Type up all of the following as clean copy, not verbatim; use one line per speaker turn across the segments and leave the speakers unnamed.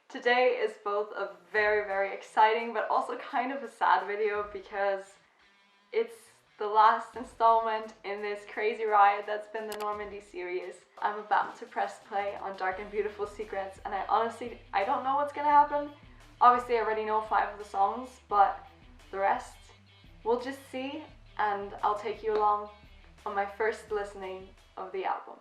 Today is both a very, very exciting but also kind of a sad video because it's the last installment in this crazy ride that's been the Normandie series. I'm about to press play on Dark and Beautiful Secrets, and I don't know what's gonna happen. Obviously I already know 5 of the songs, but the rest we'll just see, and I'll take you along on my first listening of the album.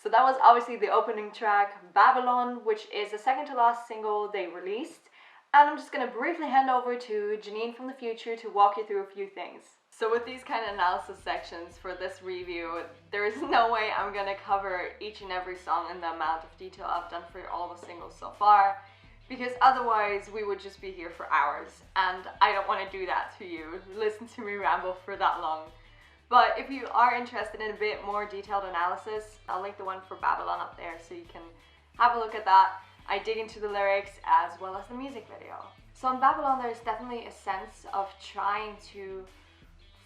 So that was obviously the opening track, Babylon, which is the second to last single they released. And I'm just going to briefly hand over to Janine from the future to walk you through a few things. So with these kind of analysis sections for this review, there is no way I'm going to cover each and every song in the amount of detail I've done for all the singles so far, because otherwise we would just be here for hours, and I don't want to do that to you. Listen to me ramble for that long. But if you are interested in a bit more detailed analysis, I'll link the one for Babylon up there so you can have a look at that. I dig into the lyrics as well as the music video. So in Babylon there's definitely a sense of trying to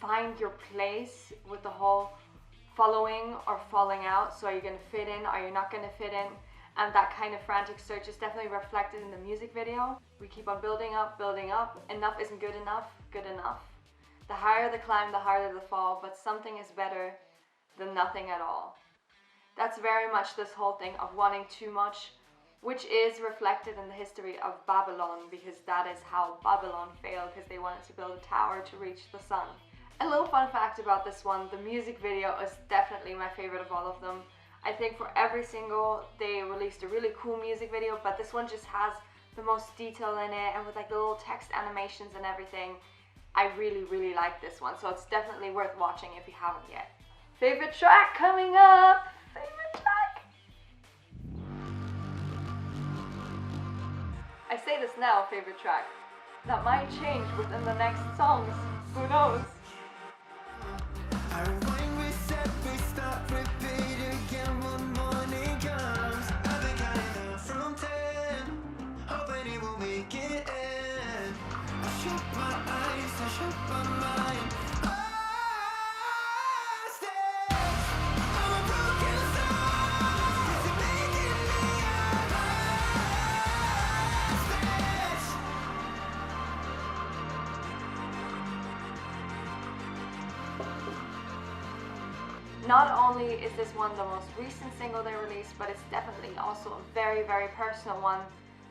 find your place with the whole following or falling out. So are you going to fit in? Are you not going to fit in? And that kind of frantic search is definitely reflected in the music video. We keep on building up, building up. Enough isn't good enough, good enough. The higher the climb, the harder the fall, but something is better than nothing at all. That's very much this whole thing of wanting too much, which is reflected in the history of Babylon, because that is how Babylon failed, because they wanted to build a tower to reach the sun. A little fun fact about this one, the music video is definitely my favorite of all of them. I think for every single they released a really cool music video, but this one just has the most detail in it, and with like the little text animations and everything. I really, really like this one, so it's definitely worth watching if you haven't yet. Favorite track coming up! Favorite track! I say this now, favorite track. That might change within the next songs. Who knows? Not only is this one the most recent single they released, but it's definitely also a very, very personal one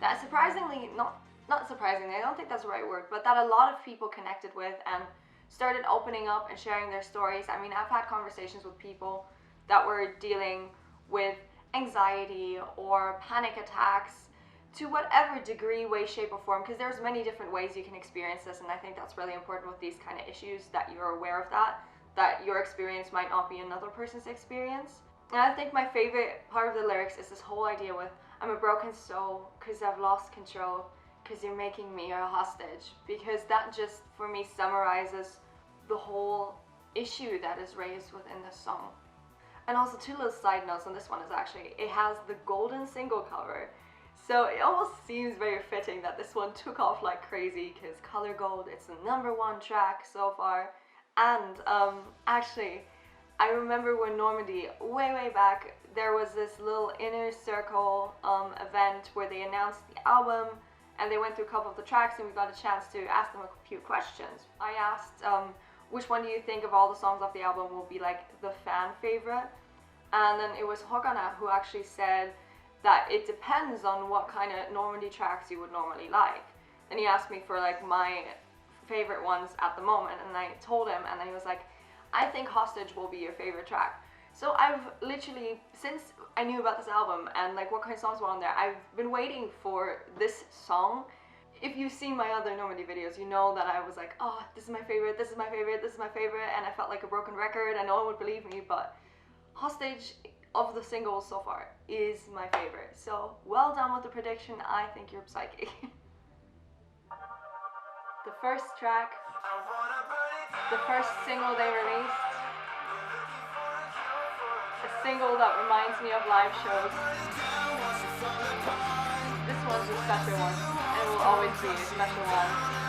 that surprisingly, not surprisingly, I don't think that's the right word, but that a lot of people connected with and started opening up and sharing their stories. I mean, I've had conversations with people that were dealing with anxiety or panic attacks to whatever degree, way, shape, or form, because there's many different ways you can experience this, and I think that's really important with these kind of issues, that you're aware of that your experience might not be another person's experience. And I think my favorite part of the lyrics is this whole idea with, I'm a broken soul because I've lost control, because you're making me your hostage, because that just for me summarizes the whole issue that is raised within this song. And also 2 little side notes on this one is actually, it has the golden single cover, so it almost seems very fitting that this one took off like crazy, because color gold, it's the #1 track so far. And actually, I remember when Normandie, way back, there was this little inner circle event where they announced the album, and they went through a couple of the tracks, and we got a chance to ask them a few questions. I asked, which one do you think of all the songs off the album will be like the fan favorite? And then it was Hogana who actually said that it depends on what kind of Normandie tracks you would normally like. And he asked me for like my favorite ones at the moment, and I told him, and then he was like, I think Hostage will be your favorite track. So I've literally, since I knew about this album and like what kind of songs were on there, I've been waiting for this song if you've seen my other Normandie videos, you know that I was like, oh, this is my favorite, this is my favorite, this is my favorite, and I felt like a broken record and no one would believe me, but Hostage of the singles so far is my favorite. So well done with the prediction. I think you're psychic. The first track, the first single they released, a single that reminds me of live shows. This one's a special one, and it will always be a special one.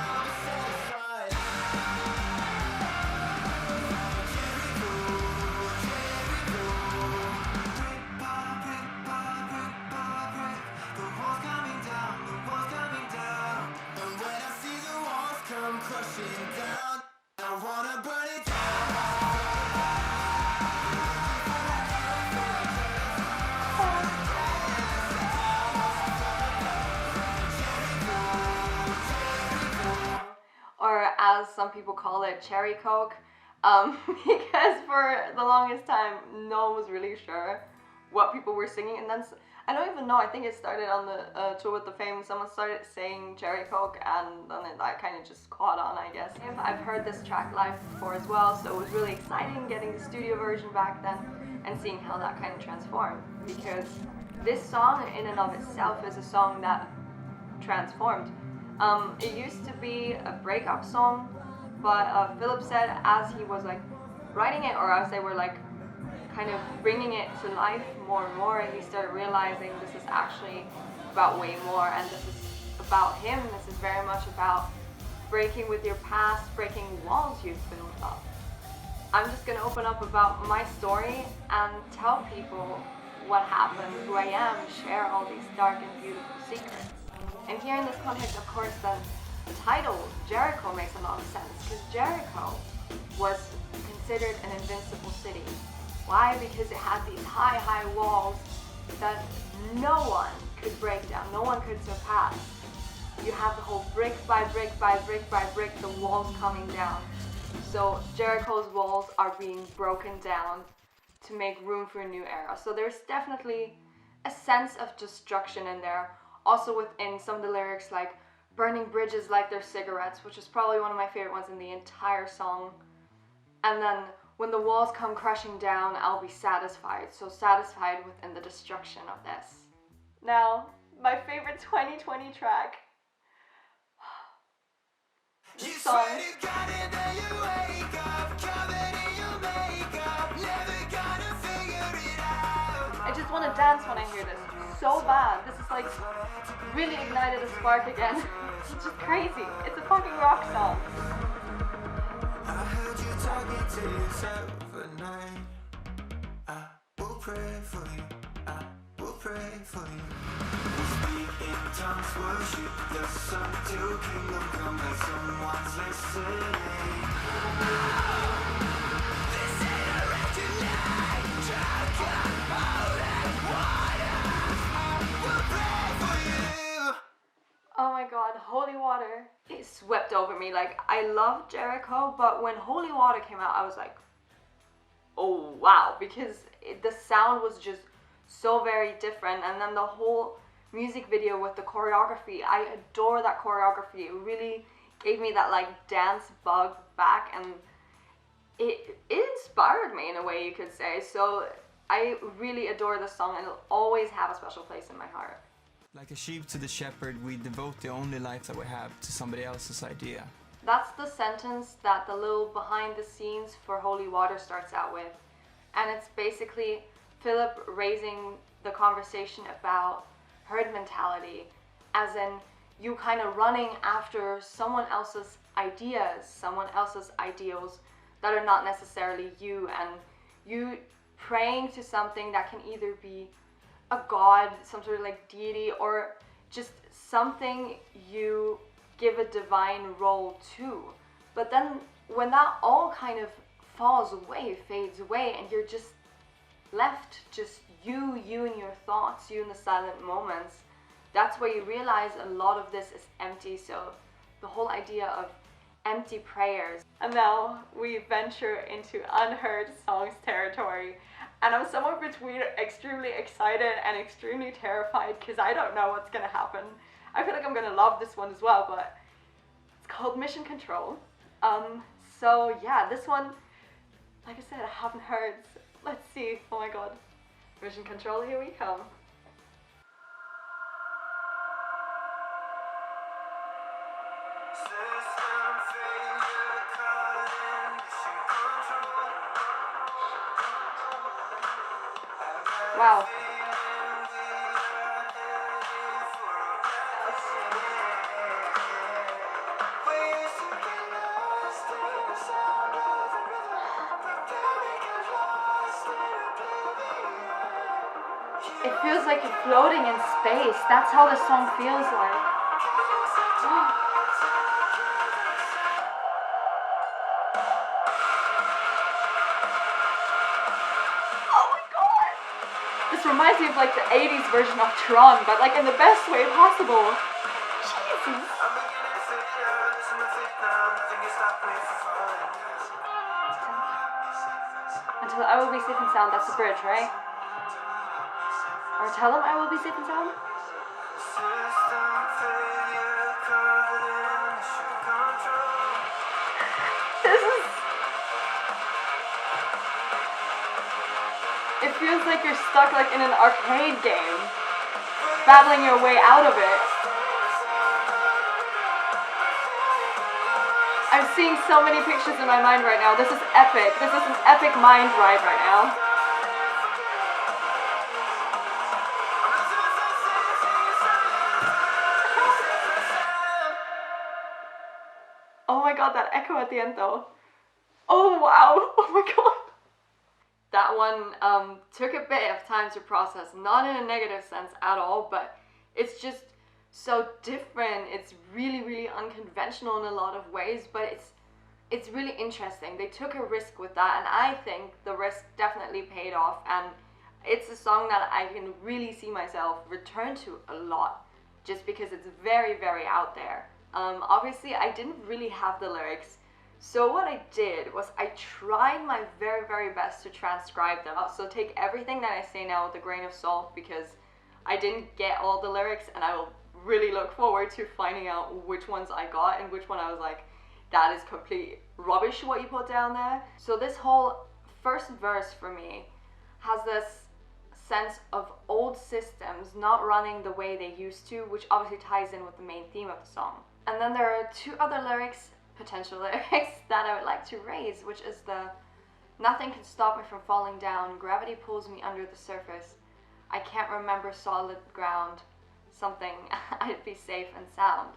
Or as some people call it, cherry coke, because for the longest time no one was really sure what people were singing, and then I don't even know, I think it started on the tour with the Fame, someone started saying cherry coke, and then that kind of just caught on, I guess. I've heard this track live before as well, so it was really exciting getting the studio version back then and seeing how that kind of transformed, because this song in and of itself is a song that transformed. It used to be a breakup song, but Philip said as he was like writing it, or as they were like kind of bringing it to life more and more, he started realizing this is actually about way more, and this is about him. This is very much about breaking with your past, breaking walls you've built up. I'm just gonna open up about my story and tell people what happened, who I am, share all these dark and beautiful secrets. And here in this context, of course, then the title, Jericho, makes a lot of sense, because Jericho was considered an invincible city. Why? Because it had these high, high walls that no one could break down, no one could surpass. You have the whole brick by brick by brick by brick, the walls coming down. So Jericho's walls are being broken down to make room for a new era. So there's definitely a sense of destruction in there. Also within some of the lyrics, like burning bridges like they're cigarettes, which is probably one of my favorite ones in the entire song. And then when the walls come crashing down, I'll be satisfied. So satisfied within the destruction of this. Now, my favorite 2020 track. This song. I just want to dance when I hear this. So bad. This is like really ignited a spark again. It's just crazy. It's a fucking rock song.
I heard you talking to yourself at night. I will pray for you. I will pray for you. We speak in tongues, worship the sun till kingdom come, like someone's listening. This ain't a wretched night. Drunk on holy water. I will pray for you.
Oh my god, Holy Water. It swept over me. Like, I love Jericho, but when Holy Water came out, I was like, oh wow, because the sound was just so very different, and then the whole music video with the choreography, I adore that choreography. It really gave me that like dance bug back, and it inspired me in a way, you could say. So I really adore the song, and it'll always have a special place in my heart.
Like a sheep to the shepherd, we devote the only life that we have to somebody else's idea.
That's the sentence that the little behind the scenes for Holy Water starts out with. And it's basically Philip raising the conversation about herd mentality, as in you kind of running after someone else's ideas, someone else's ideals that are not necessarily you, and you praying to something that can either be a god, some sort of like deity, or just something you give a divine role to. But then when that all kind of falls away, fades away, and you're just left just you and your thoughts, you in the silent moments, that's where you realize a lot of this is empty. So the whole idea of empty prayers. And now we venture into unheard songs territory. And I'm somewhere between extremely excited and extremely terrified, because I don't know what's gonna happen. I feel like I'm gonna love this one as well, but it's called Mission Control. So yeah, this one, like I said, I haven't heard. So let's see. Oh my god. Mission Control, here we come. Wow. It feels like you're floating in space. That's how the song feels like. Oh my god! This reminds me of like the 80s version of Tron, but like in the best way possible. Jesus. Until I will be safe and sound, that's the bridge, right? Or tell them I will be safe and sound? This is... It feels like you're stuck like in an arcade game, battling your way out of it. I'm seeing so many pictures in my mind right now. This is epic. This is an epic mind ride right now. Oh my god, that echo at the end though. Oh wow, oh my god. That one took a bit of time to process, not in a negative sense at all, but it's just so different. It's really, really unconventional in a lot of ways, but it's really interesting. They took a risk with that, and I think the risk definitely paid off, and it's a song that I can really see myself return to a lot, just because it's very, very out there. Obviously, I didn't really have the lyrics, so what I did was I tried my very, very best to transcribe them. So take everything that I say now with a grain of salt, because I didn't get all the lyrics, and I will really look forward to finding out which ones I got and which one I was like, that is complete rubbish what you put down there. So this whole first verse for me has this sense of old systems not running the way they used to, which obviously ties in with the main theme of the song. And then there are two other lyrics, potential lyrics, that I would like to raise, which is the nothing can stop me from falling down, gravity pulls me under the surface, I can't remember solid ground, something, I'd be safe and sound.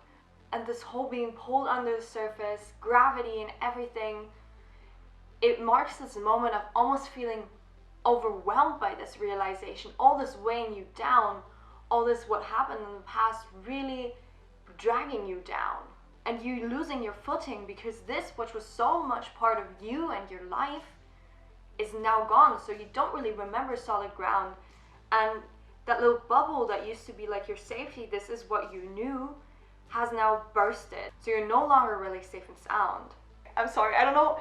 And this whole being pulled under the surface, gravity and everything, it marks this moment of almost feeling overwhelmed by this realization, all this weighing you down, all this what happened in the past really dragging you down, and you losing your footing because this, which was so much part of you and your life, is now gone, so you don't really remember solid ground, and that little bubble that used to be like your safety, this is what you knew, has now bursted, so you're no longer really safe and sound. I'm sorry, I don't know,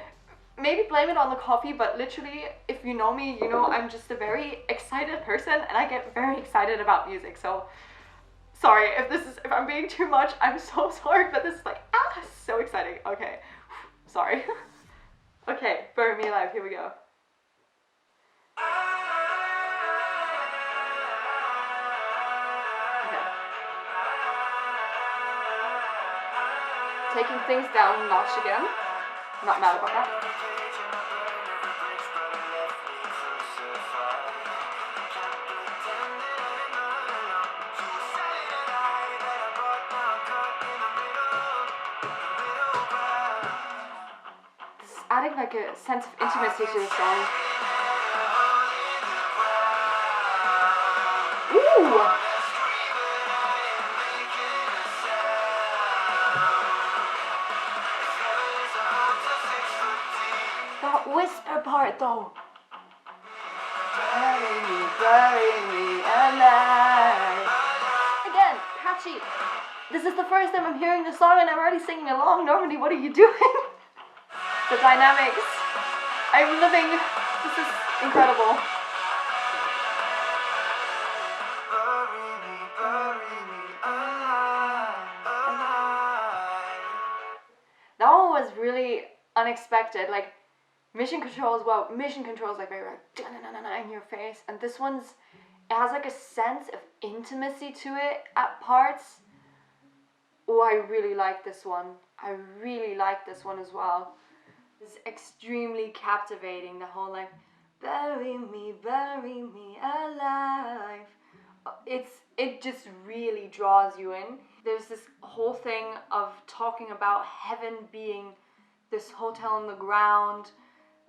maybe blame it on the coffee, but literally, if you know me, you know I'm just a very excited person, and I get very excited about music, so sorry if I'm being too much, I'm so sorry, but this is like, so exciting. Okay, sorry. Okay, Burn Me Alive, here we go. Okay. Taking things down a notch again. Not mad about that. Adding like a sense of intimacy to the song. Ooh! That whisper part though. Bury me alive. Again, catchy. This is the first time I'm hearing the song and I'm already singing along. Normandie, what are you doing? The dynamics. I'm living. This is incredible.
Bury me alive.
was really unexpected. Like Mission Control as well. Mission Control is like very like in your face, and this one's, it has like a sense of intimacy to it at parts. Oh, I really like this one. I really like this one as well. It's extremely captivating, the whole like bury me alive. It just really draws you in. There's this whole thing of talking about heaven being this hotel on the ground,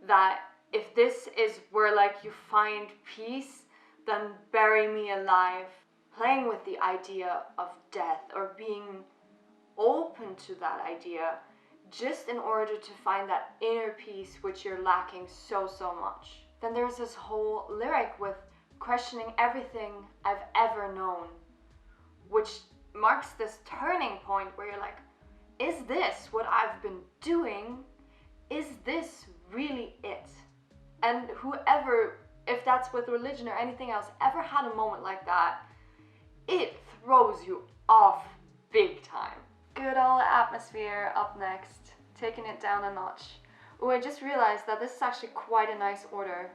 that if this is where like you find peace, then bury me alive. Playing with the idea of death, or being open to that idea, just in order to find that inner peace which you're lacking so much. Then there's this whole lyric with questioning everything I've ever known, which marks this turning point where you're like, is this what I've been doing? Is this really it? And whoever, if that's with religion or anything else, ever had a moment like that, it throws you off big time. Good old Atmosphere up next, taking it down a notch. Oh, I just realized that this is actually quite a nice order.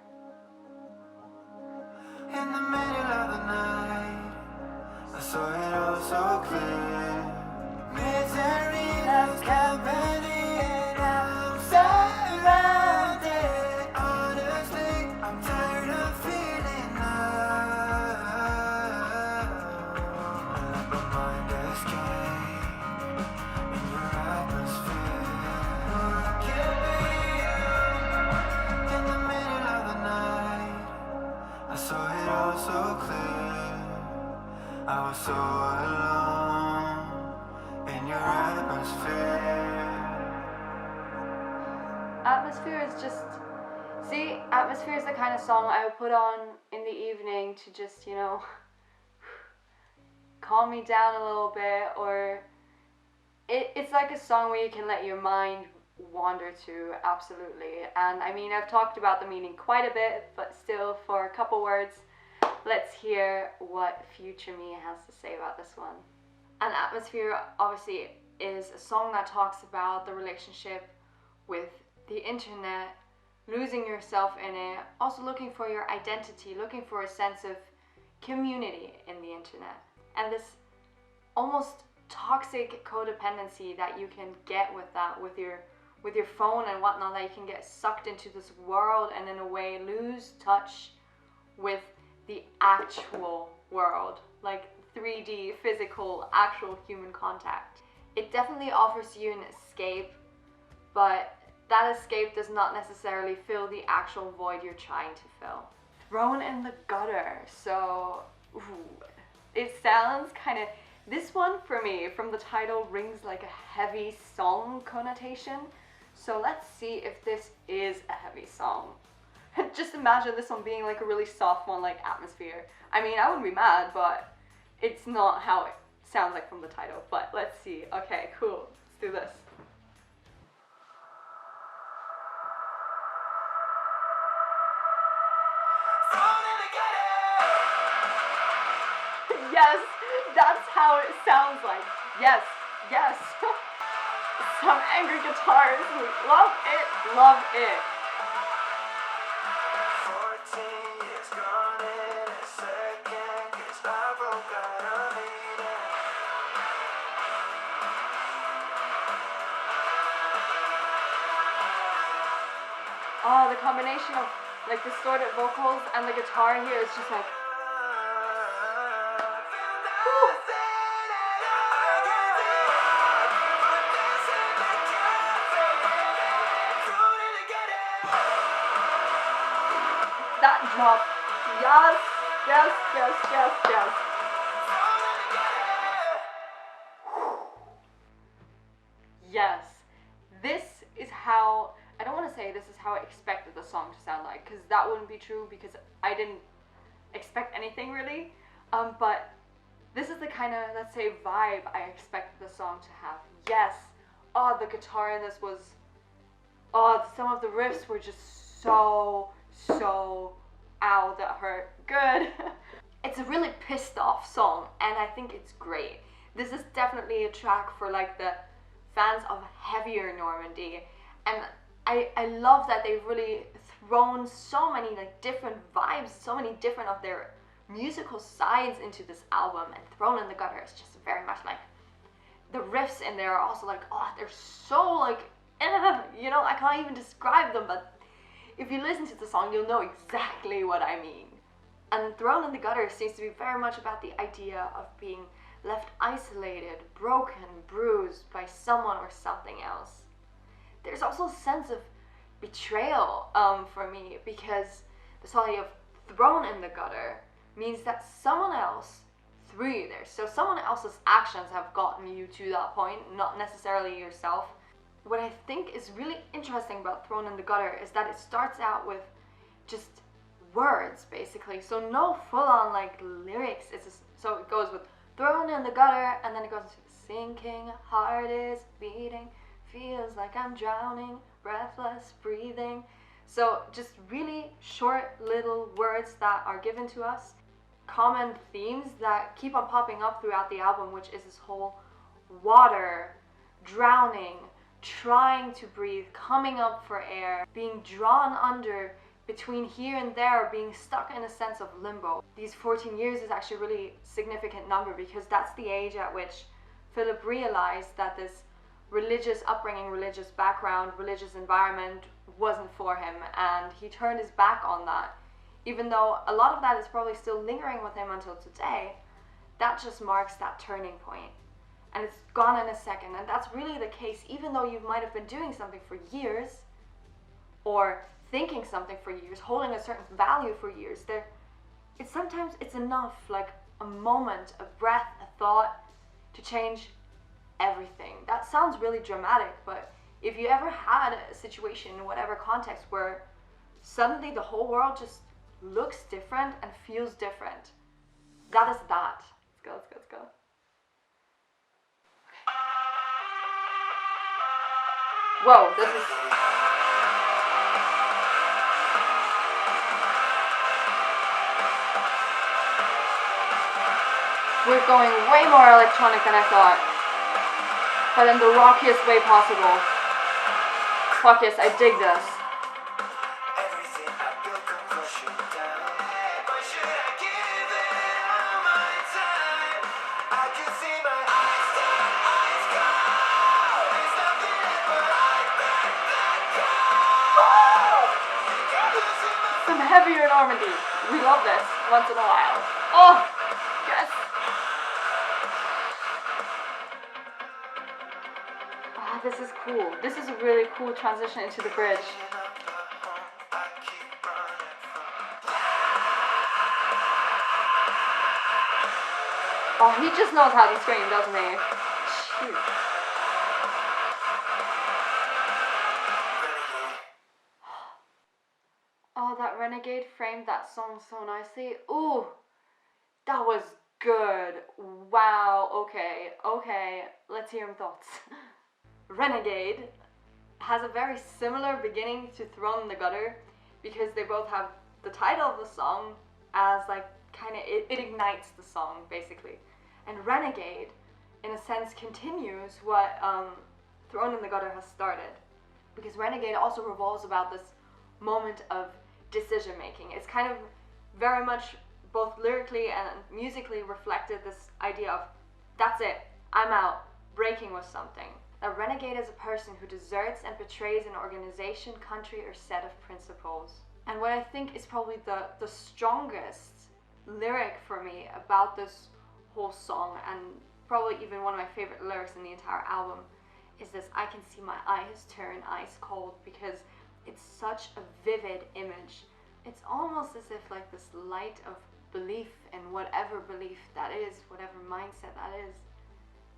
In the middle of the night, I saw it all so clear. Misery loves company, and I'm surrounded. Honestly, I'm tired of feeling love. Let my mind escape in your atmosphere. Give me you in the middle of the night. I saw it all so clear. I was so alone in your atmosphere.
Atmosphere is just, see, Atmosphere is the kind of song I would put on in the evening to just, you know, calm me down a little bit, or it's like a song where you can let your mind wander to, absolutely. And I mean, I've talked about the meaning quite a bit, but still, for a couple words, let's hear what Future Me has to say about this one. And Atmosphere obviously is a song that talks about the relationship with the internet, losing yourself in it, also looking for your identity, looking for a sense of community in the internet. And this almost toxic codependency that you can get with that, with your phone and whatnot, that you can get sucked into this world and in a way lose touch with the actual world, like 3D, physical, actual human contact. It definitely offers you an escape, but that escape does not necessarily fill the actual void you're trying to fill. Thrown in the gutter, so ooh, it sounds kind of, this one for me, from the title, rings like a heavy song connotation. So let's see if this is a heavy song. Just imagine this one being like a really soft one like Atmosphere. I mean, I wouldn't be mad, but it's not how it sounds like from the title. But let's see. Okay, cool. Let's do this. Yes, that's how it sounds like. Yes, yes. Some angry guitars. Love it, love it.
14 years gone in a second, 'cause I broke out of meeting.
Oh, the combination of like distorted vocals and the guitar here is just like, that drop. Yes, yes, yes, yes, yes. Yes, this is how, I don't want to say this is how I expected the song to sound like, because that wouldn't be true, because I didn't expect anything really, but this is the kind of, let's say, vibe I expected the song to have. Yes, oh, the guitar in this was, oh, some of the riffs were just so, ow, that hurt. Good. It's a really pissed off song, and I think it's great. This is definitely a track for like the fans of heavier Normandie. And I love that they've really thrown so many like different vibes, so many different of their musical sides into this album, and Thrown in the Gutter is just very much like, the riffs in there are also like, oh, they're so like, you know, I can't even describe them, but if you listen to the song, you'll know exactly what I mean. And Thrown in the Gutter seems to be very much about the idea of being left isolated, broken, bruised by someone or something else. There's also a sense of betrayal for me, because this whole idea of thrown in the gutter means that someone else threw you there. So someone else's actions have gotten you to that point, not necessarily yourself. What I think is really interesting about Thrown in the Gutter is that it starts out with just words, basically. So no full-on like lyrics. It's just, so it goes with thrown in the gutter, and then it goes into sinking, heart is beating, feels like I'm drowning, breathless, breathing. So just really short little words that are given to us. Common themes that keep on popping up throughout the album, which is this whole water, drowning, trying to breathe, coming up for air, being drawn under between here and there, being stuck in a sense of limbo. These 14 years is actually a really significant number, because that's the age at which Philip realized that this religious upbringing, religious background, religious environment wasn't for him, and he turned his back on that. Even though a lot of that is probably still lingering with him until today, that just marks that turning point. And it's gone in a second, and that's really the case even though you might have been doing something for years, or thinking something for years, holding a certain value for years. Sometimes it's enough, like a moment, a breath, a thought, to change everything. That sounds really dramatic, but if you ever had a situation in whatever context where suddenly the whole world just looks different and feels different, that is that. Let's go. Whoa, this is... We're going way more electronic than I thought, but in the rockiest way possible. Fuck yes, I dig this.
Everything I built could crush you down. Why should I give it all my time? I can see my eyes turn ice cold. There's nothing but I back that cold.
Some heavier Normandie. We love this once in a while. Oh, yes. Ah, this is cool. This is a really cool transition into the bridge. Oh, he just knows how to scream, doesn't he? Shoot. Oh, that Renegade framed that song so nicely. Ooh, that was good. Wow, okay, let's hear him thoughts. Renegade has a very similar beginning to Thrown in the Gutter, because they both have the title of the song as like kind of, it ignites the song basically. And Renegade, in a sense, continues what Thrown in the Gutter has started, because Renegade also revolves about this moment of decision making. It's kind of very much both lyrically and musically reflected this idea of, that's it, I'm out, breaking with something. A renegade is a person who deserts and betrays an organization, country, or set of principles. And what I think is probably the strongest lyric for me about this whole song, and probably even one of my favorite lyrics in the entire album, is this: I can see my eyes turn ice cold, because it's such a vivid image. It's almost as if like this light of belief in whatever belief that is, whatever mindset that is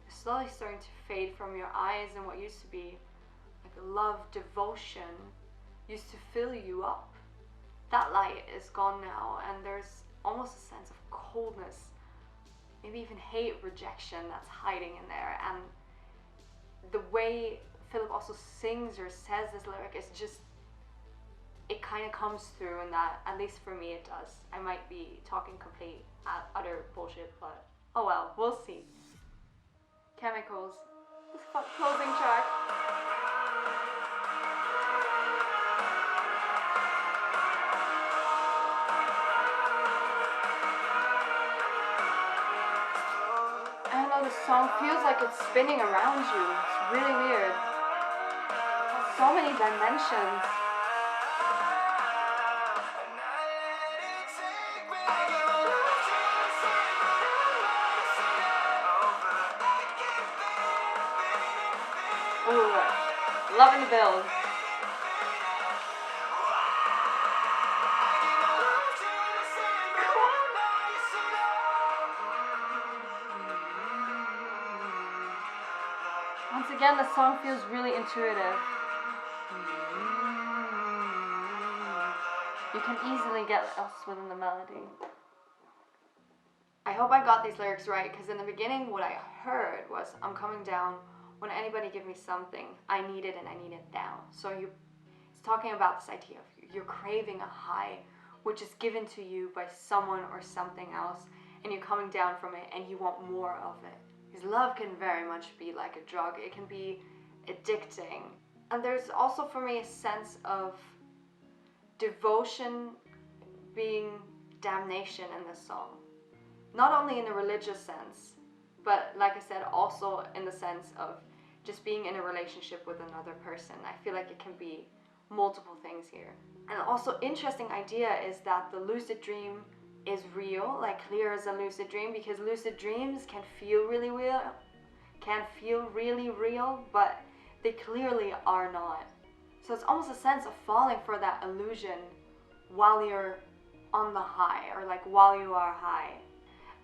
slowly starting to fade from your eyes, and what used to be like love, devotion, used to fill you up. That light is gone now, and there's almost a sense of coldness, maybe even hate, rejection that's hiding in there. And the way Philip also sings or says this lyric is just, it kind of comes through in that, at least for me it does. I might be talking complete utter bullshit, but oh well, we'll see. Chemicals, this closing track. like it's spinning around you. It's really weird. It has so many dimensions. Ooh, loving the build. Once again, the song feels really intuitive. You can easily get lost within the melody. I hope I got these lyrics right, because in the beginning what I heard was, I'm coming down, when anybody give me something, I need it and I need it now. So it's talking about this idea of you're craving a high, which is given to you by someone or something else, and you're coming down from it and you want more of it. Because love can very much be like a drug. It can be addicting. And there's also for me a sense of devotion being damnation in this song. Not only in a religious sense, but like I said, also in the sense of just being in a relationship with another person. I feel like it can be multiple things here. And also interesting idea is that the lucid dream is real, like clear as a lucid dream, because lucid dreams can feel really real, but they clearly are not. So it's almost a sense of falling for that illusion while you're on the high, or like while you are high.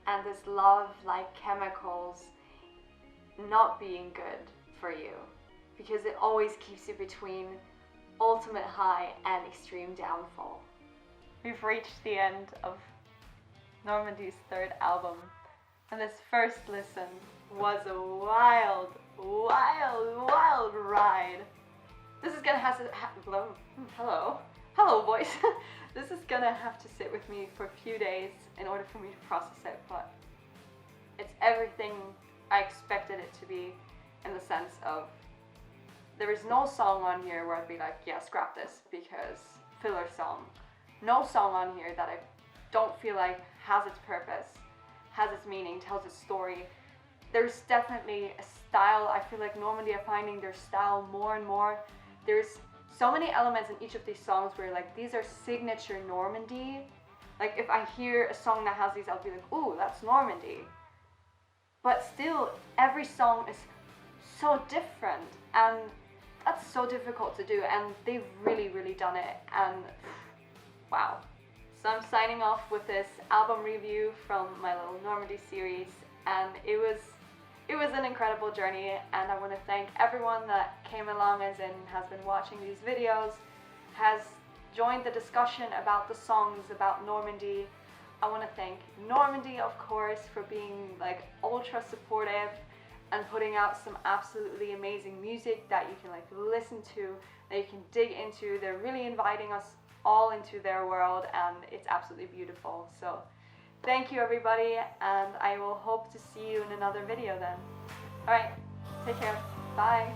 And this love, like chemicals, not being good for you, because it always keeps you between ultimate high and extreme downfall. We've reached the end of Normandie's third album, and this first listen was a wild ride. This is gonna have to hello voice. This is gonna have to sit with me for a few days in order for me to process it, but it's everything I expected it to be, in the sense of there is no song on here where I'd be like, yeah, scrap this because filler song. No song on here that I don't feel like has its purpose, has its meaning, tells its story. There's definitely a style. I feel like Normandie are finding their style more and more. There's so many elements in each of these songs where like these are signature Normandie. Like if I hear a song that has these, I'll be like, ooh, that's Normandie. But still, every song is so different, and that's so difficult to do, and they've really done it, and wow. So I'm signing off with this album review from my little Normandie series, and it was an incredible journey, and I want to thank everyone that came along as in has been watching these videos, has joined the discussion about the songs, about Normandie. I want to thank Normandie, of course, for being like ultra supportive and putting out some absolutely amazing music that you can like listen to, that you can dig into. They're really inviting us all into their world, and it's absolutely beautiful. So thank you everybody, and I will hope to see you in another video then. Alright, take care, bye.